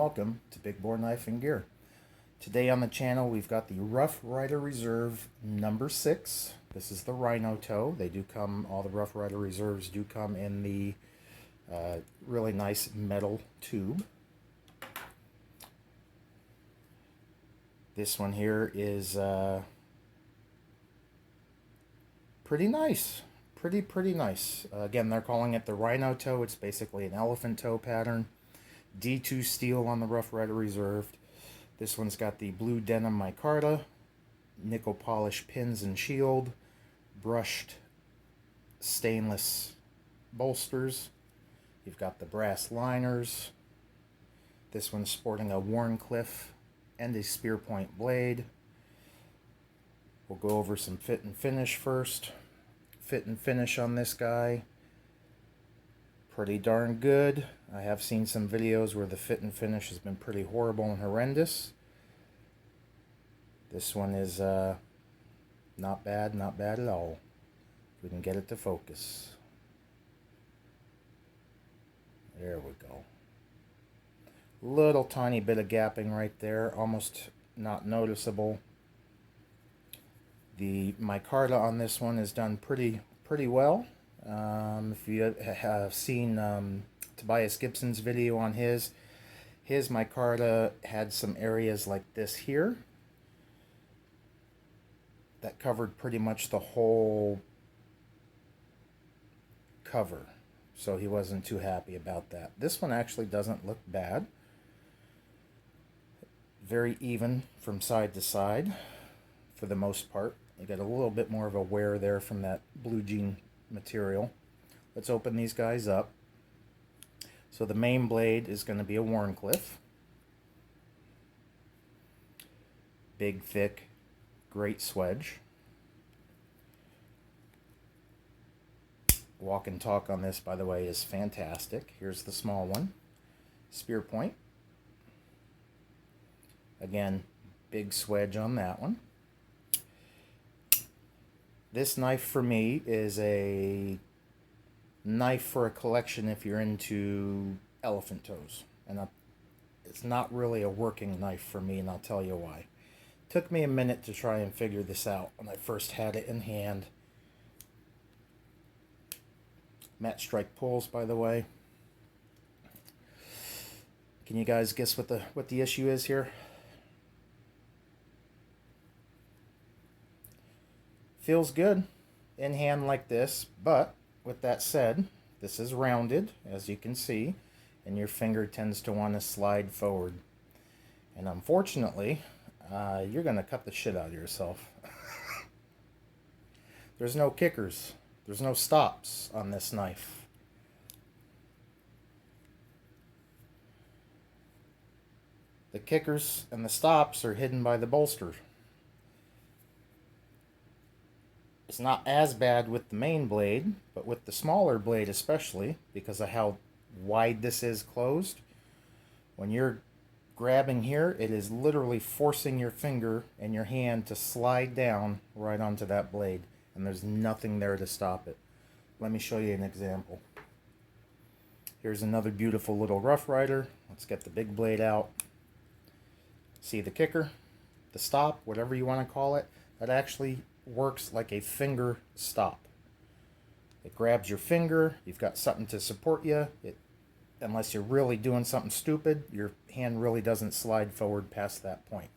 welcome to Big Bore Knife and Gear. Today on the channel we've got the Rough Rider Reserve number 6. This is the Rhino toe. They do come, all the Rough Rider Reserves do come in the really nice metal tube. This one here is pretty nice. Pretty nice. Again, they're calling it the Rhino toe. It's basically an elephant toe pattern. D2 steel on the Rough Rider Reserved. This one's got the blue denim micarta, nickel polish pins and shield, brushed stainless bolsters. You've got the brass liners. This one's sporting a Wharncliffe and a spear point blade. We'll go over some fit and finish first. Fit and finish on this guy, pretty darn good. I have seen some videos where the fit and finish has been pretty horrible and horrendous. This one is not bad at all. If we can get it to focus. There we go. Little tiny bit of gapping right there, almost not noticeable. The micarta on this one is done pretty well. If you have seen Tobias Gibson's video on his micarta had some areas like this here that covered pretty much the whole cover, so he wasn't too happy about that. This one actually doesn't look bad. Very even from side to side for the most part. You got a little bit more of a wear there from that blue jean material. Let's open these guys up. So the main blade is going to be a Wharncliffe. Big, thick, great swedge. Walk and talk on this, by the way, is fantastic. Here's the small one. Spear point. Again, big swedge on that one. This knife for me is a knife for a collection if you're into elephant toes. And it's not really a working knife for me, and I'll tell you why. It took me a minute to try and figure this out when I first had it in hand. Matte strike pulls, by the way. Can you guys guess what the issue is here? Feels good in hand like this, but with that said, this is rounded, as you can see, and your finger tends to want to slide forward. And unfortunately, you're going to cut the shit out of yourself. There's no kickers. There's no stops on this knife. The kickers and the stops are hidden by the bolster. It's not as bad with the main blade, but with the smaller blade especially, because of how wide this is closed, when you're grabbing here, it is literally forcing your finger and your hand to slide down right onto that blade, and there's nothing there to stop it. Let me show you an example. Here's another beautiful little Rough Rider. Let's get the big blade out. See the kicker, the stop, whatever you want to call it, that actually works like a finger stop. It grabs your finger, you've got something to support you. Unless you're really doing something stupid, your hand really doesn't slide forward past that point.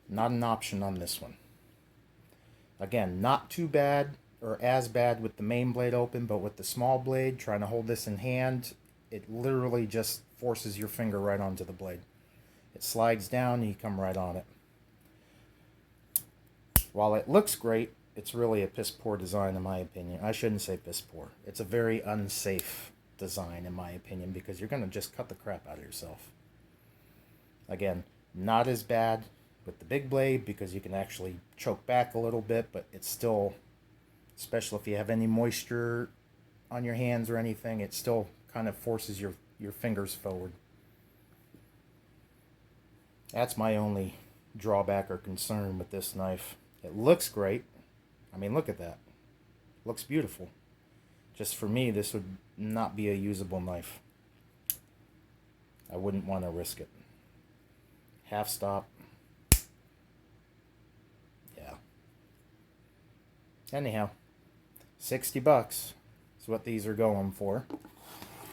Not an option on this one. Again, not too bad or as bad with the main blade open, but with the small blade, trying to hold this in hand, it literally just forces your finger right onto the blade. It slides down and you come right on it. While it looks great, it's really a piss poor design in my opinion. I shouldn't say piss poor. It's a very unsafe design in my opinion, because you're going to just cut the crap out of yourself. Again, not as bad with the big blade because you can actually choke back a little bit, but it's still, especially if you have any moisture on your hands or anything, it still kind of forces your fingers forward. That's my only drawback or concern with this knife. It looks great. I mean, look at that. Looks beautiful. Just for me, this would not be a usable knife. I wouldn't want to risk it. Half stop. Yeah. Anyhow, $60 is what these are going for.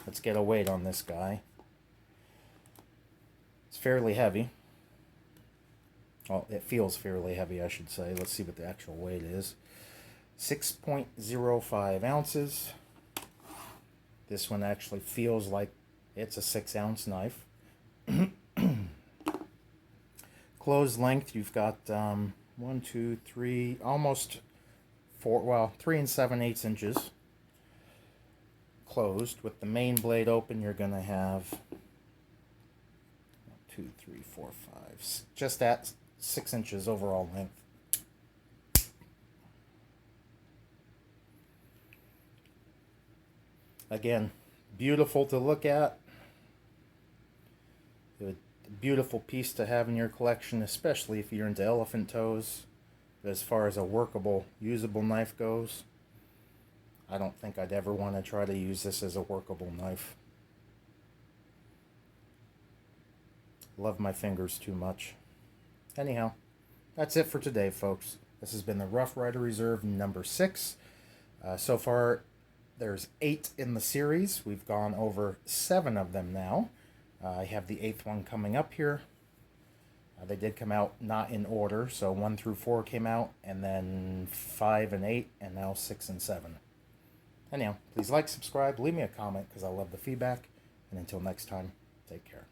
Let's get a weight on this guy. It's fairly heavy. Well, it feels fairly heavy, I should say. Let's see what the actual weight is. 6.05 ounces. This one actually feels like it's a 6-ounce knife. Closed length, you've got 1, 2, 3, almost 4, well, 3 7/8 inches. Closed. With the main blade open, you're going to have 2, 3, 4, 5, just at 6 inches overall length. Again, beautiful to look at. A beautiful piece to have in your collection, especially if you're into elephant toes. But as far as a workable, usable knife goes, I don't think I'd ever want to try to use this as a workable knife. Love my fingers too much. Anyhow, that's it for today, folks. This has been the Rough Ryder Reserve number 6. So far, there's 8 in the series. We've gone over 7 of them now. I have the 8th one coming up here. They did come out not in order, so 1 through 4 came out, and then 5 and 8, and now 6 and 7. Anyhow, please like, subscribe, leave me a comment, because I love the feedback. And until next time, take care.